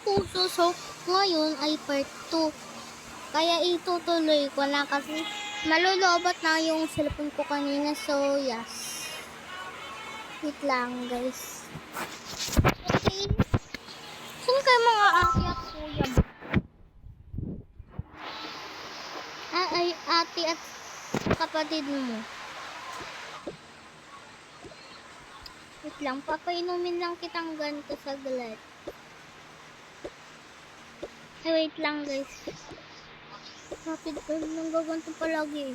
puso. So, ngayon ay part 2. Kaya itutuloy ko na kasi malulubat na yung cellphone ko kanina. So, yes. Wait lang, guys. Okay. Saan kayo mga ate at kuya mo? Ay, ate at kapatid mo. Wait lang, papainumin lang kitang ganito saglit. Ay, wait lang, guys. Kapit ko nang gaganto palagi.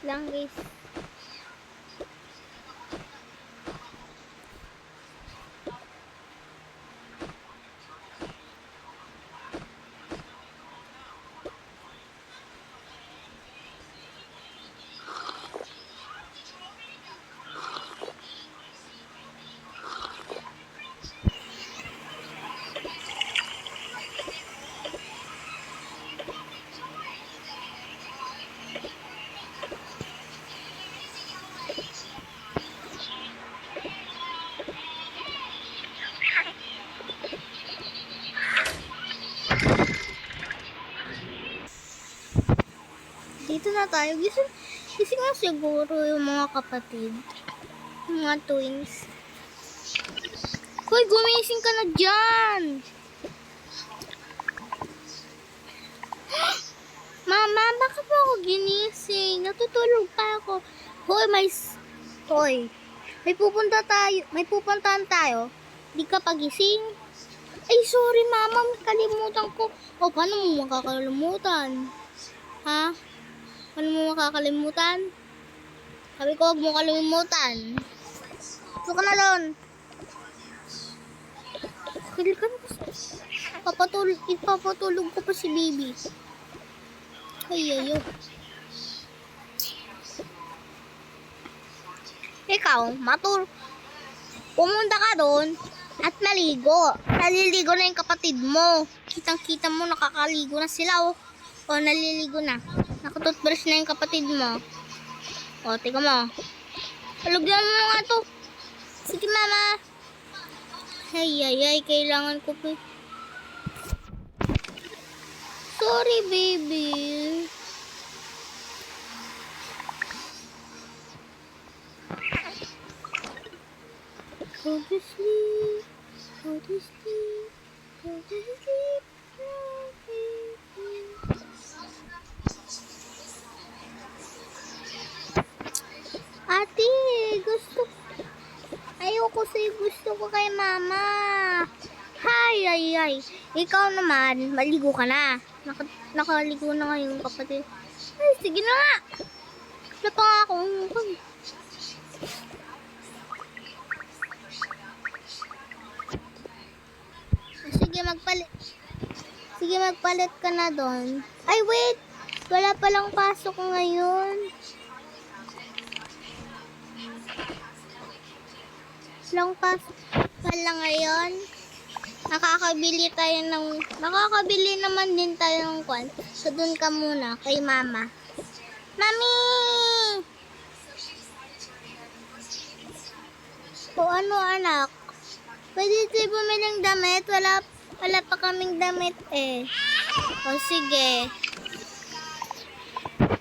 Lang, guys. Dito na tayo. Gising na siguro yung mga kapatid. Yung mga twins. Hoy, gumising ka na dyan! Mama, bakit mo ako ginising? Natutulog pa ako. Hoy, Hoy, may pupuntahan tayo. Di ka pagising? Ay, sorry mama, kalimutan ko. O, paano mo makakalimutan? Ha? Paano mo makakalimutan? Sabi ko, huwag mo kalimutan. Ito ka na doon. Kili ka na kasi. Ipapatulog ko pa si baby. Ay. Ikaw, pumunta ka doon at maligo. Naliligo na yung kapatid mo. Kitang-kita mo, nakakaligo na sila, oh. O, naliligo na. Nakatoothbrush na yung kapatid mo. O, tika mo. Halugyan mo nga to. Sige, mama. Ay, kailangan ko pa. Sorry, baby. Go to sleep. Go to sleep. Go to sleep. Ate, gusto ko kay mama. Ay. Ikaw naman, maligo ka na. Nakaligo na nga yung kapatid. Ay, sige na nga. Wala pa nga akong Sige, magpalit ka na doon. Ay, wait. Wala palang pasok ngayon. Lang pasok pala ngayon. Nakakabili naman din tayo ng kwan. So, doon ka muna kay mama. Mami! O ano, anak? Pwede tayo bumiling damit? Wala pa kaming damit eh. O sige.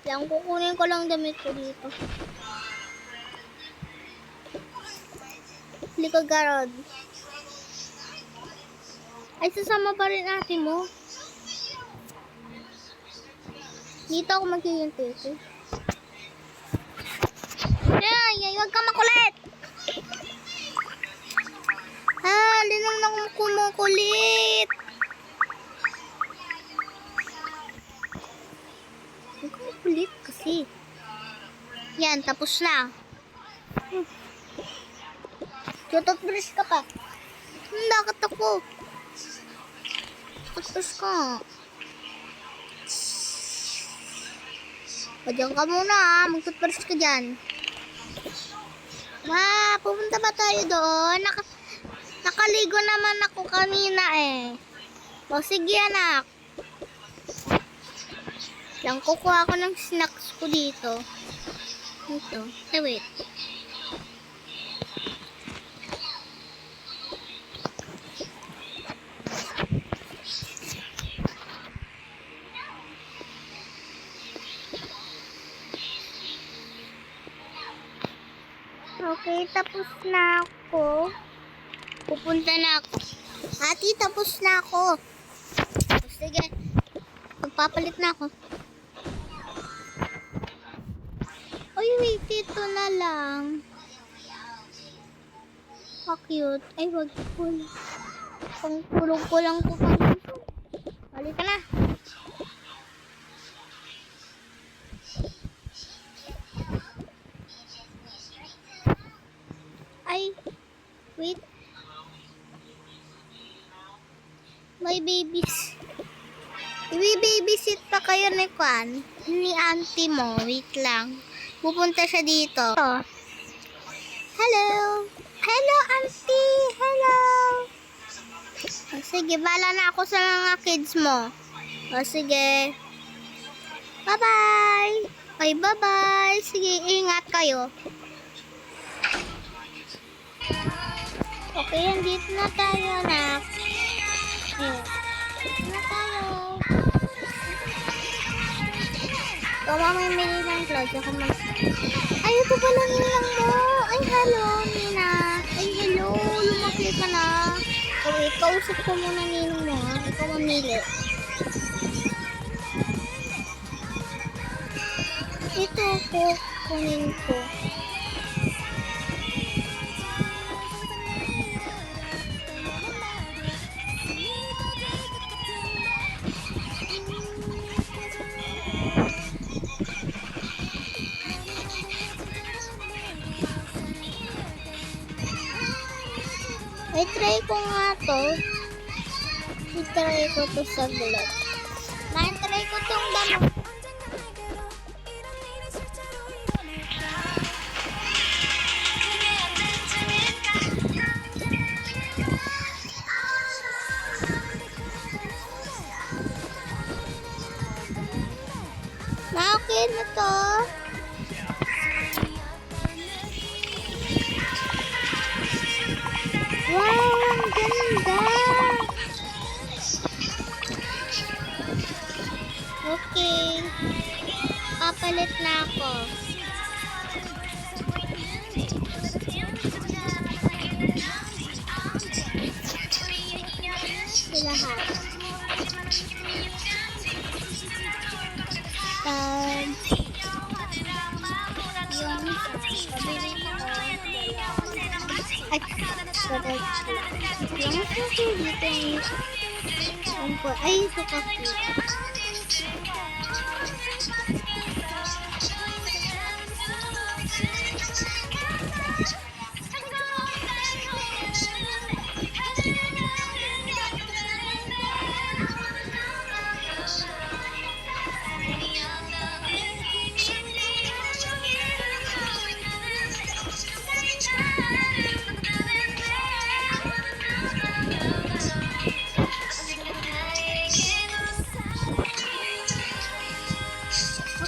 Lang, kukunin ko lang damit ko dito. Likod garod. Ay, sasama pa rin ate mo. Dito ako magkikintiti. Ay, huwag ka makulit! Linang na kumukulit. Huwag ka makulit kasi. Yan, tapos na. Toothbrush ka pa. Bakit ako? Toothbrush ka. O, dyan ka muna ha. Mag-toothbrush ka dyan. Pupunta ba tayo doon? Nakaligo naligo naman ako kanina eh. O sige anak. Lang kukuha ako ng snacks ko dito. Ito. Ay wait. Okay, tapos na ako. Pupunta na ako. Ate, tapos na ako. Sige, magpapalit na ako. Uy, wait, ito na lang. Cute. Ay, wag ko. Pang tulog ko lang ko. Balik ka na. Ay, wait. May babies. I-babysit pa kayo ni Kwan, ni auntie mo. Wait lang. Pupunta siya dito. Hello. Hello, auntie. Hello. O, sige, bala na ako sa mga kids mo. O, sige. Bye-bye. Ay, bye-bye. Sige, ingat kayo. Okay, andito na tayo, anak. Dito na tayo. Ikaw mamimili ng clothes. Ako ay, ito pala nilang mo. Ay, hello, Nina. Ay, hello. Lumaki ka na. Okay, kausap ko muna ninong mo. Ikaw mamili. Ito ko. Kunin ko. Ay, try ko nga to. I-try ko to saglit. Na-try ko tong damo. Na-okay na to. Wow, ang ganda! Okay. Papalit na ako. Lahat. Ay, sarap. Yung susi dito yung ay, ito kape.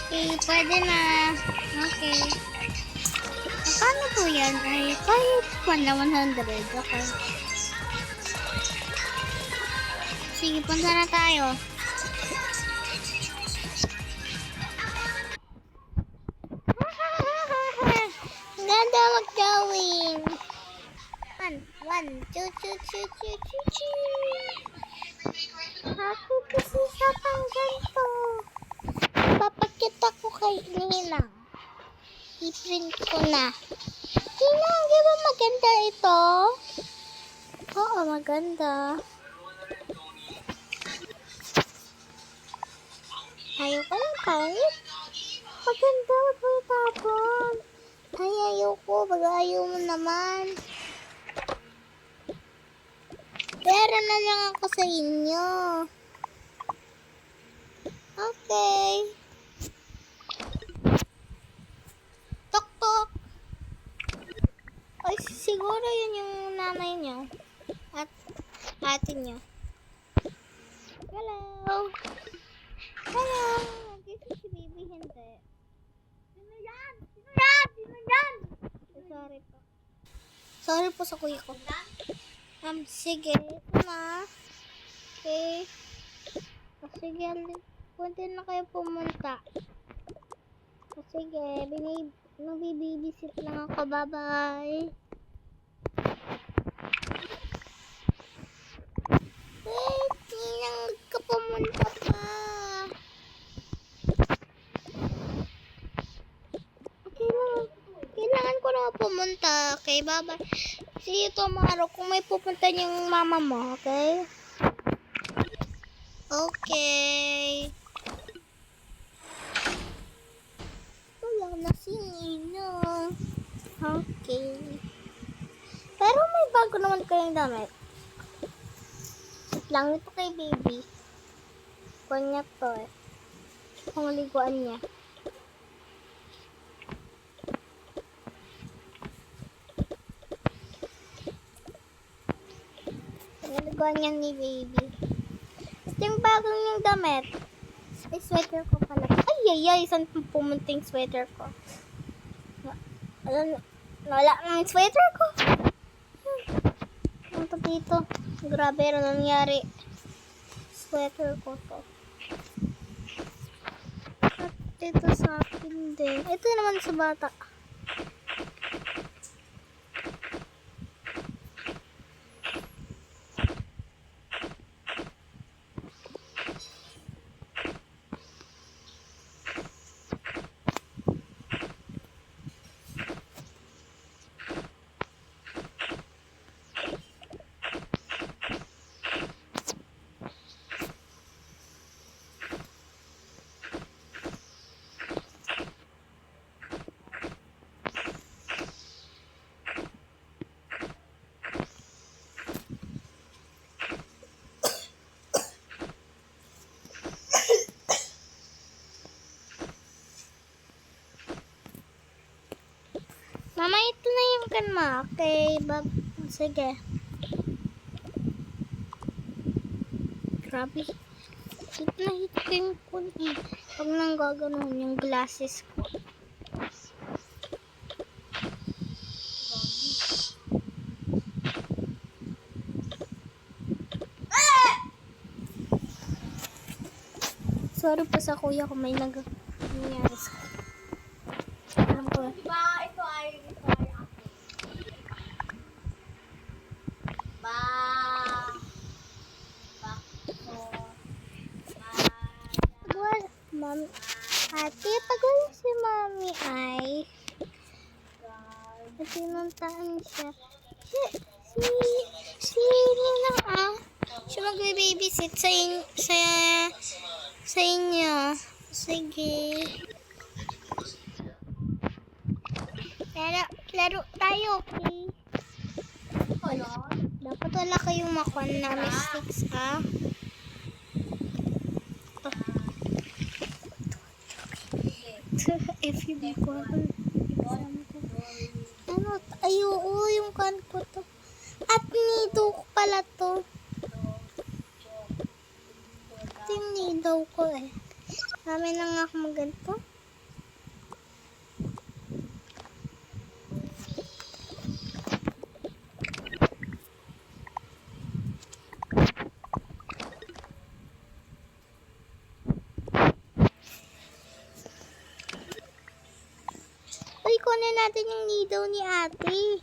Okay, pwede na. Okay. Paano po yan? Ay, kahit 100. Okay. Sige, punta na tayo. Ganda mag-gawin. One, two. Ako kasi sa pangganto. Papakita ko kay Ninang. I-print ko na. Ninang, di ba maganda ito? Oo, maganda. Ayoko lang kahit. Maganda, wag mo itapon. Ay, ayoko. Ayaw mo naman. Pera na lang ako sa inyo. Okay. Tok-tok. Ay, siguro yun yung nanay niya. At ate niya. Hello! Hello! Nandito si baby, hindi. Sino yan? Sino yan? Sino yan? Sorry po. Sorry po sa kuya ko. Sige. Ito na. Okay. Sige, punta na kayo pumunta. Sige, nagbibibisit lang ako. Bye-bye. Wait, ninang ka pumunta pa. Kailangan ko na pumunta. Okay, bye-bye. See you tomorrow kung may pupunta yung mama mo, okay? Okay. Wala na singin, no? Okay. Pero may bago naman kayong damit. Lang ito kay baby. Kuwan niya to eh. Ang liguan niya. Ang liguan niya ni baby. Ito yung bagong yung damit. Ay, sweater ko pala. Ay, saan pumunta yung sweater ko? Wala ang sweater ko. Punta dito. Grabe, ano nangyari? Sweater ko to. At ito sa akin din. Ito naman sa bata. Mama, ito na yung kanma. Okay, sige. Grabe. Hit na hit ko yung kuni. Pag nang gaganon yung glasses ko. Sorry po sa kuya kung may nangyari sa alam ko. Diba, ito ay Mami, ate, pag wala si mami ay pinuntaan siya. Si Nina siya magbe-babysit sa inyo. Sige. Laro tayo, okay? Dapat wala kayong makuha na mistakes, ha? FUB ko ako. Ano? Ay, oo, yung kan ko to. At nido ko pala to. Ito yung nido ko eh. Kami na nga ako maganto. Uy, kunin natin yung nido ni ate.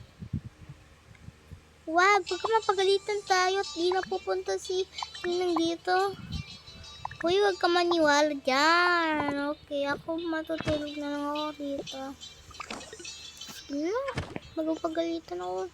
Wow, baka mapagalitan tayo at di na pupunta si Ninang dito. Uy, wag ka maniwala dyan. Okay, ako matutulog na lang ako dito. Magpapagalitan ako.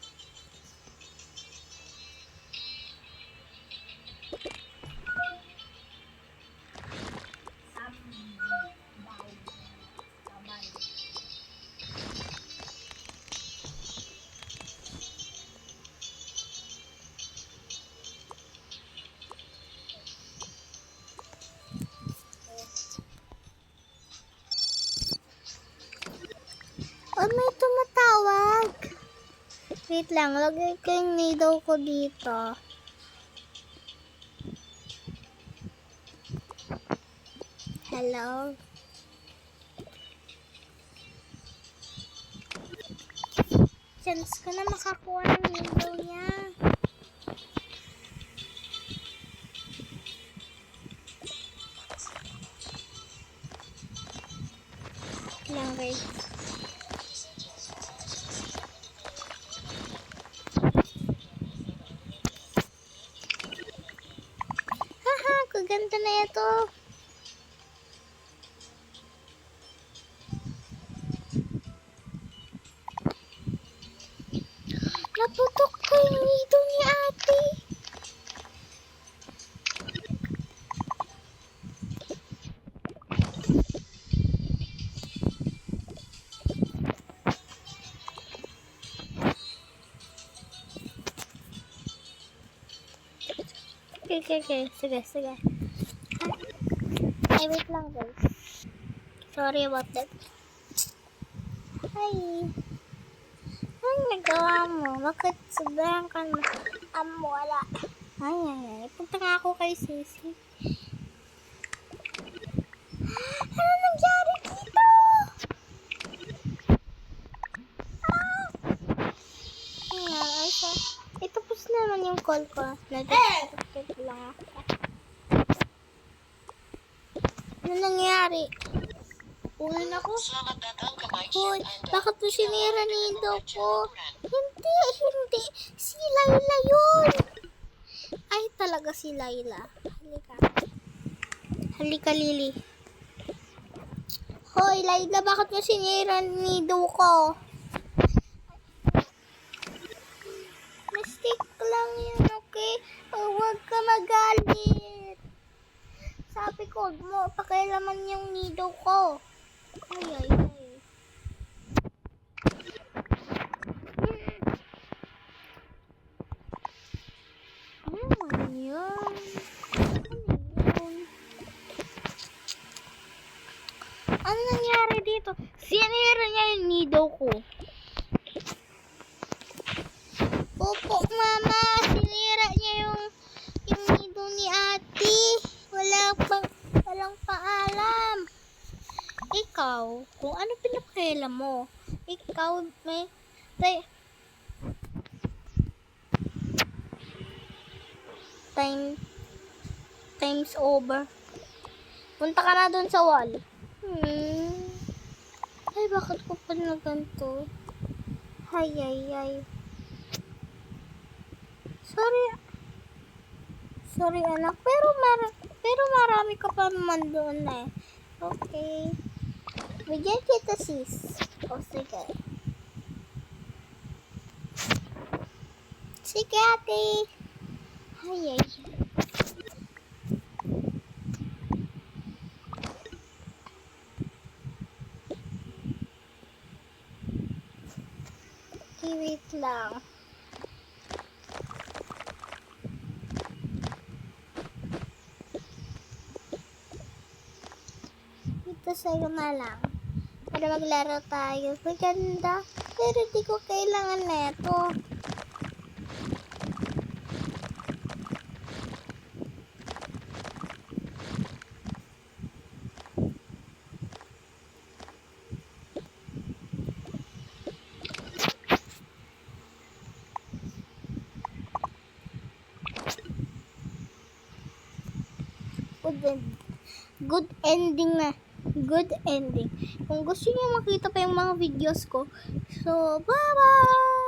Oh, may tumatawag. Wait lang, lagay ko yung needle ko dito. Hello? Chance ko na makakuha ng needle niya. Lang guys. Haha, kaganda na ito. Naputok ko yung needle ni ate. Okay. Sige. Ay, wait lang guys. Sorry about that. Hi. Anong nagawa mo? Bakit sobrang ka na? Wala. Ay. Punta nga ako kay Sisi. Ano nangyari dito? Tapos naman yung call ko. Nag-disconnect lang ako. Ano nangyari? Ulan ako? Hoy, bakit mo sinira nido ko? Hindi. Si Layla yun. Ay, talaga si Layla. Halika, Lily. Hoy, Layla, bakit mo sinira nido ko? Mistake lang yun, okay? Huwag ka magalit. Sabi ko, mo, pakialaman yung nido ko. Ay. Ano yun? Ano nangyari dito? Sinira niya yung nido ko. Opo, mama. Sinira niya yung nido ni ate. Walang paalam. Ikaw, kung ano pinapakailan mo, ikaw may times over. Punta ka na dun sa wall. Ay, bakit ko pa na ganito? Ay. Sorry anak, pero marami ka pa naman doon eh. Okay. Bigyan kita sis. O sige. Sige ate. Ay. Wait lang. Ito sa'yo na lang. Para maglaro tayo. Maganda. Pero di ko kailangan neto. Good ending na. Good ending. Kung gusto niyo makita pa yung mga videos ko, so bye-bye!